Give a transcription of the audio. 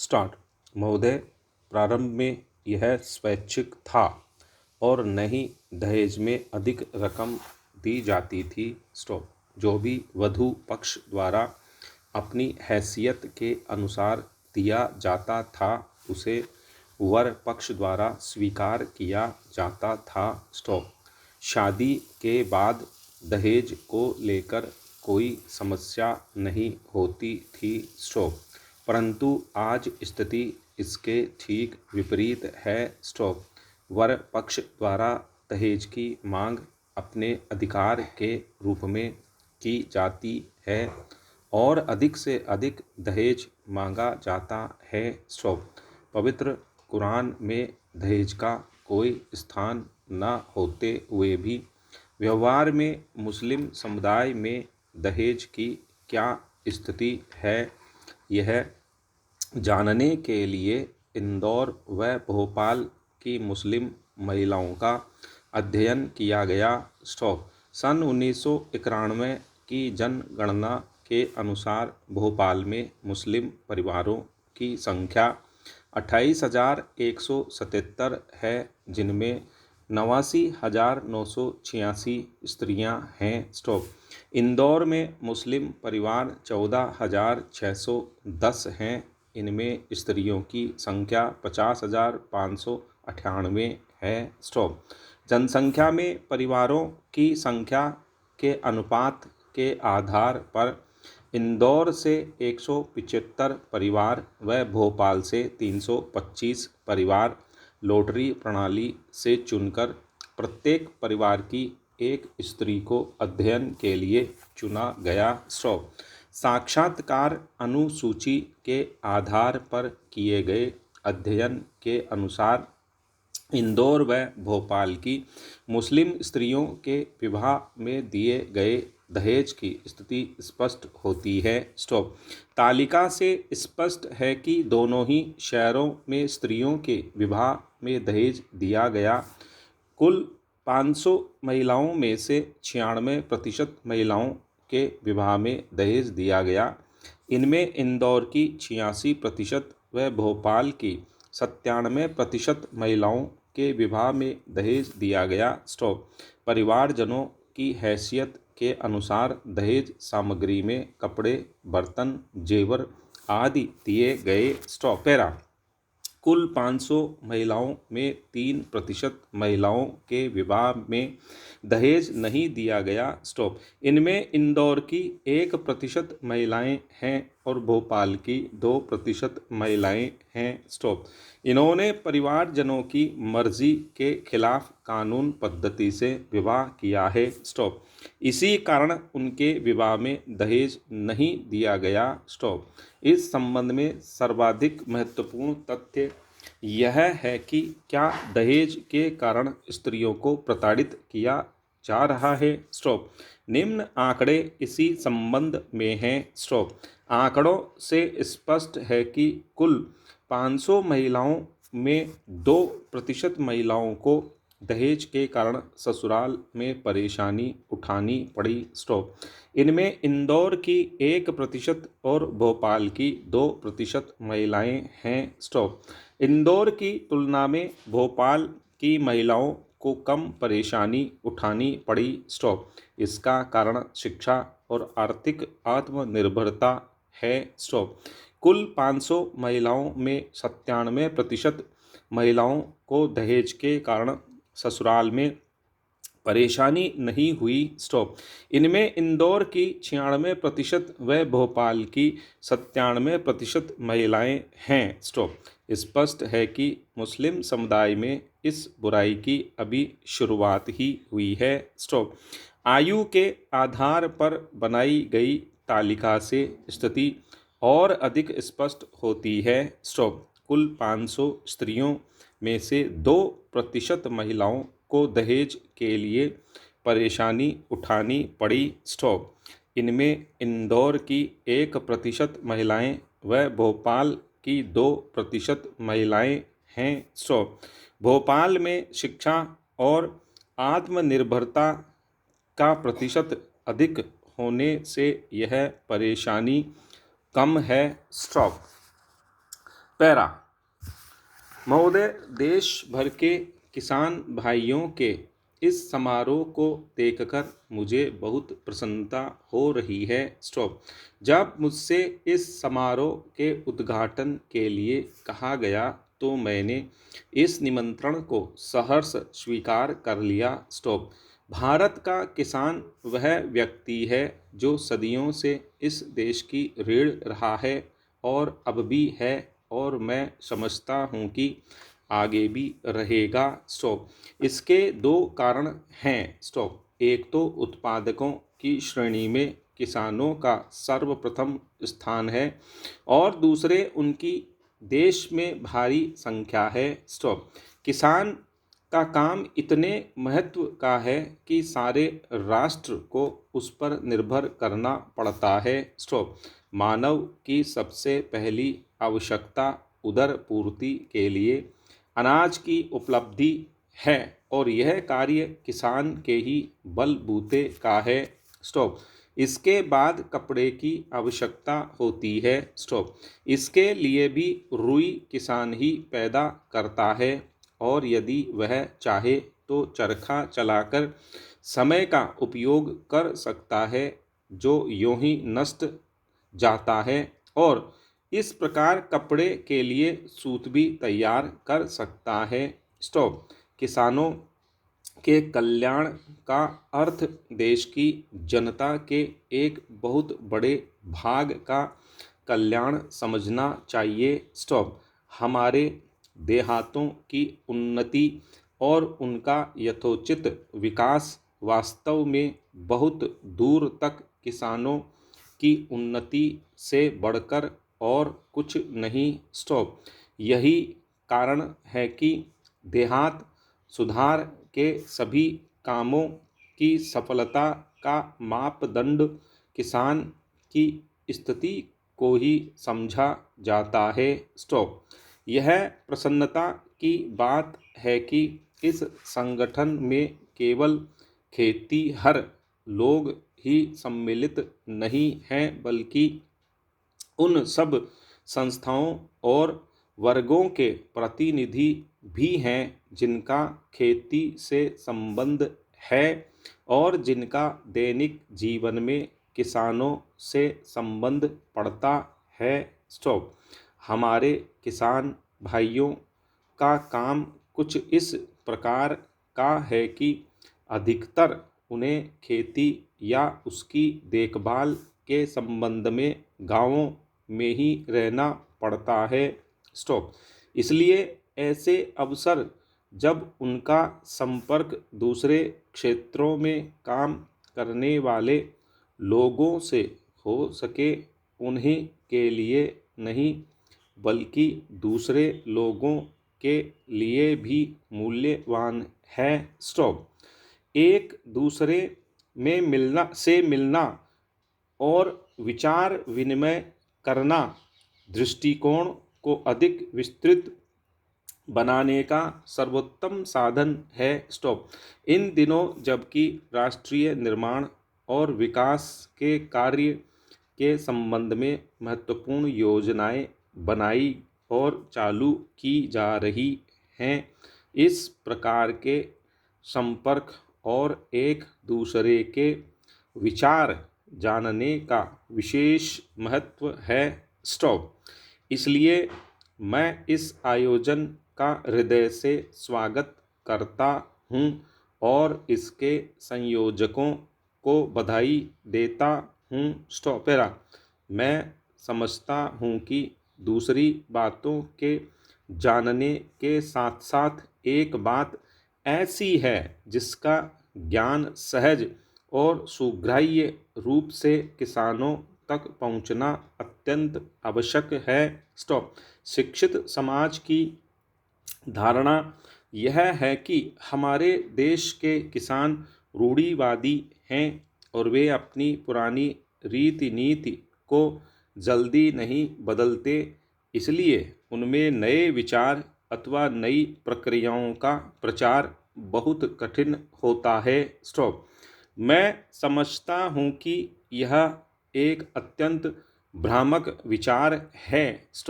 Start. महोदय, प्रारंभ में यह स्वैच्छिक था और न ही दहेज में अधिक रकम दी जाती थी। स्टॉप। जो भी वधू पक्ष द्वारा अपनी हैसियत के अनुसार दिया जाता था उसे वर पक्ष द्वारा स्वीकार किया जाता था। स्टॉप। शादी के बाद दहेज को लेकर कोई समस्या नहीं होती थी। स्टॉप। परंतु आज स्थिति इसके ठीक विपरीत है। स्टॉप। वर पक्ष द्वारा दहेज की मांग अपने अधिकार के रूप में की जाती है और अधिक से अधिक दहेज मांगा जाता है। स्टॉप। पवित्र कुरान में दहेज का कोई स्थान न होते हुए भी व्यवहार में मुस्लिम समुदाय में दहेज की क्या स्थिति है, यह जानने के लिए इंदौर व भोपाल की मुस्लिम महिलाओं का अध्ययन किया गया। स्टॉप। सन 1991 की जनगणना के अनुसार भोपाल में मुस्लिम परिवारों की संख्या 28,177 है, जिनमें 89,986 स्त्रियां हैं। स्टॉप। इंदौर में मुस्लिम परिवार 14,610 हैं, इनमें स्त्रियों की संख्या 50,598 है। स्टॉप। जनसंख्या में परिवारों की संख्या के अनुपात के आधार पर इंदौर से 175 परिवार व भोपाल से 325 परिवार लॉटरी प्रणाली से चुनकर प्रत्येक परिवार की एक स्त्री को अध्ययन के लिए चुना गया। स्टॉप। साक्षात्कार अनुसूची के आधार पर किए गए अध्ययन के अनुसार इंदौर व भोपाल की मुस्लिम स्त्रियों के विवाह में दिए गए दहेज की स्थिति स्पष्ट होती है। स्टॉप। तालिका से स्पष्ट है कि दोनों ही शहरों में स्त्रियों के विवाह में दहेज दिया गया। कुल 500 महिलाओं में से 96% महिलाओं के विवाह में दहेज दिया गया। इनमें इंदौर की 86% व भोपाल की 97% महिलाओं के विवाह में दहेज दिया गया। स्टॉप। परिवारजनों की हैसियत के अनुसार दहेज सामग्री में कपड़े, बर्तन, जेवर आदि दिए गए। स्टॉप। पैरा। कुल 500 महिलाओं में 3% महिलाओं के विवाह में दहेज नहीं दिया गया। स्टॉप। इनमें इंदौर की 1% महिलाएं हैं और भोपाल की 2% महिलाएं हैं। स्टॉप। इन्होंने परिवारजनों की मर्जी के खिलाफ कानून पद्धति से विवाह किया है। स्टॉप। इसी कारण उनके विवाह में दहेज नहीं दिया गया। स्टॉप। इस संबंध में सर्वाधिक महत्वपूर्ण तथ्य यह है कि क्या दहेज के कारण स्त्रियों को प्रताड़ित किया जा रहा है। स्टॉप। निम्न आंकड़े इसी संबंध में हैं। स्टॉप। आंकड़ों से स्पष्ट है कि कुल 500 महिलाओं में 2% महिलाओं को दहेज के कारण ससुराल में परेशानी उठानी पड़ी। स्टॉप। इनमें इंदौर की 1% और भोपाल की 2% महिलाएं हैं। स्टॉप। इंदौर की तुलना में भोपाल की महिलाओं को कम परेशानी उठानी पड़ी। स्टॉप। इसका कारण शिक्षा और आर्थिक आत्मनिर्भरता है। स्टॉप। कुल 500 महिलाओं में 97% महिलाओं को दहेज के कारण ससुराल में परेशानी नहीं हुई। स्टॉप। इनमें इंदौर की 96% व भोपाल की 97% महिलाएं हैं। स्टॉप। स्पष्ट है कि मुस्लिम समुदाय में इस बुराई की अभी शुरुआत ही हुई है। स्टॉप। आयु के आधार पर बनाई गई तालिका से स्थिति और अधिक स्पष्ट होती है। स्टॉप। कुल 500 स्त्रियों में से 2% महिलाओं को दहेज के लिए परेशानी उठानी पड़ी। स्टॉप। इनमें इंदौर की 1% महिलाएं व भोपाल की 2% महिलाएं हैं। स्टॉप। भोपाल में शिक्षा और आत्मनिर्भरता का प्रतिशत अधिक होने से यह परेशानी कम है। स्टॉप। पैरा। महोदय, देश भर के किसान भाइयों के इस समारोह को देखकर मुझे बहुत प्रसन्नता हो रही है। स्टॉप। जब मुझसे इस समारोह के उद्घाटन के लिए कहा गया तो मैंने इस निमंत्रण को सहर्ष स्वीकार कर लिया। स्टॉप। भारत का किसान वह व्यक्ति है जो सदियों से इस देश की रीढ़ रहा है और अब भी है, और मैं समझता हूँ कि आगे भी रहेगा। स्टॉप। इसके दो कारण हैं। स्टॉप। एक तो उत्पादकों की श्रेणी में किसानों का सर्वप्रथम स्थान है और दूसरे उनकी देश में भारी संख्या है। स्टॉप। किसान का काम इतने महत्व का है कि सारे राष्ट्र को उस पर निर्भर करना पड़ता है। स्टॉप। मानव की सबसे पहली आवश्यकता उदर पूर्ति के लिए अनाज की उपलब्धि है और यह कार्य किसान के ही बलबूते का है। स्टॉप। इसके बाद कपड़े की आवश्यकता होती है। स्टॉप। इसके लिए भी रुई किसान ही पैदा करता है और यदि वह चाहे तो चरखा चलाकर समय का उपयोग कर सकता है जो यूं ही नष्ट जाता है, और इस प्रकार कपड़े के लिए सूत भी तैयार कर सकता है। स्टॉप। किसानों के कल्याण का अर्थ देश की जनता के एक बहुत बड़े भाग का कल्याण समझना चाहिए। स्टॉप। हमारे देहातों की उन्नति और उनका यथोचित विकास वास्तव में बहुत दूर तक किसानों की उन्नति से बढ़कर और कुछ नहीं। स्टॉप। यही कारण है कि देहात सुधार के सभी कामों की सफलता का मापदंड किसान की स्थिति को ही समझा जाता है। स्टॉप। यह प्रसन्नता की बात है कि इस संगठन में केवल खेतीहर लोग ही सम्मिलित नहीं हैं, बल्कि उन सब संस्थाओं और वर्गों के प्रतिनिधि भी हैं जिनका खेती से संबंध है और जिनका दैनिक जीवन में किसानों से संबंध पड़ता है। स्टॉप। हमारे किसान भाइयों का काम कुछ इस प्रकार का है कि अधिकतर उन्हें खेती या उसकी देखभाल के संबंध में गांवों में ही रहना पड़ता है। स्टॉप। इसलिए ऐसे अवसर जब उनका संपर्क दूसरे क्षेत्रों में काम करने वाले लोगों से हो सके, उन्हीं के लिए नहीं बल्कि दूसरे लोगों के लिए भी मूल्यवान है। स्टॉप। एक दूसरे में मिलना और विचार विनिमय करना दृष्टिकोण को अधिक विस्तृत बनाने का सर्वोत्तम साधन है। स्टॉप। इन दिनों जबकि राष्ट्रीय निर्माण और विकास के कार्य के संबंध में महत्वपूर्ण योजनाएं बनाई और चालू की जा रही हैं, इस प्रकार के संपर्क और एक दूसरे के विचार जानने का विशेष महत्व है। स्टॉप। इसलिए मैं इस आयोजन का हृदय से स्वागत करता हूँ और इसके संयोजकों को बधाई देता हूँ। स्टॉप। मैं समझता हूँ कि दूसरी बातों के जानने के साथ साथ एक बात ऐसी है जिसका ज्ञान सहज और सुग्राह्य रूप से किसानों तक पहुंचना अत्यंत आवश्यक है। स्टॉप। शिक्षित समाज की धारणा यह है कि हमारे देश के किसान रूढ़िवादी हैं और वे अपनी पुरानी रीति नीति को जल्दी नहीं बदलते, इसलिए उनमें नए विचार अथवा नई प्रक्रियाओं का प्रचार बहुत कठिन होता है। स्टॉप। मैं समझता हूँ कि यह एक अत्यंत भ्रामक विचार है। स्टॉप।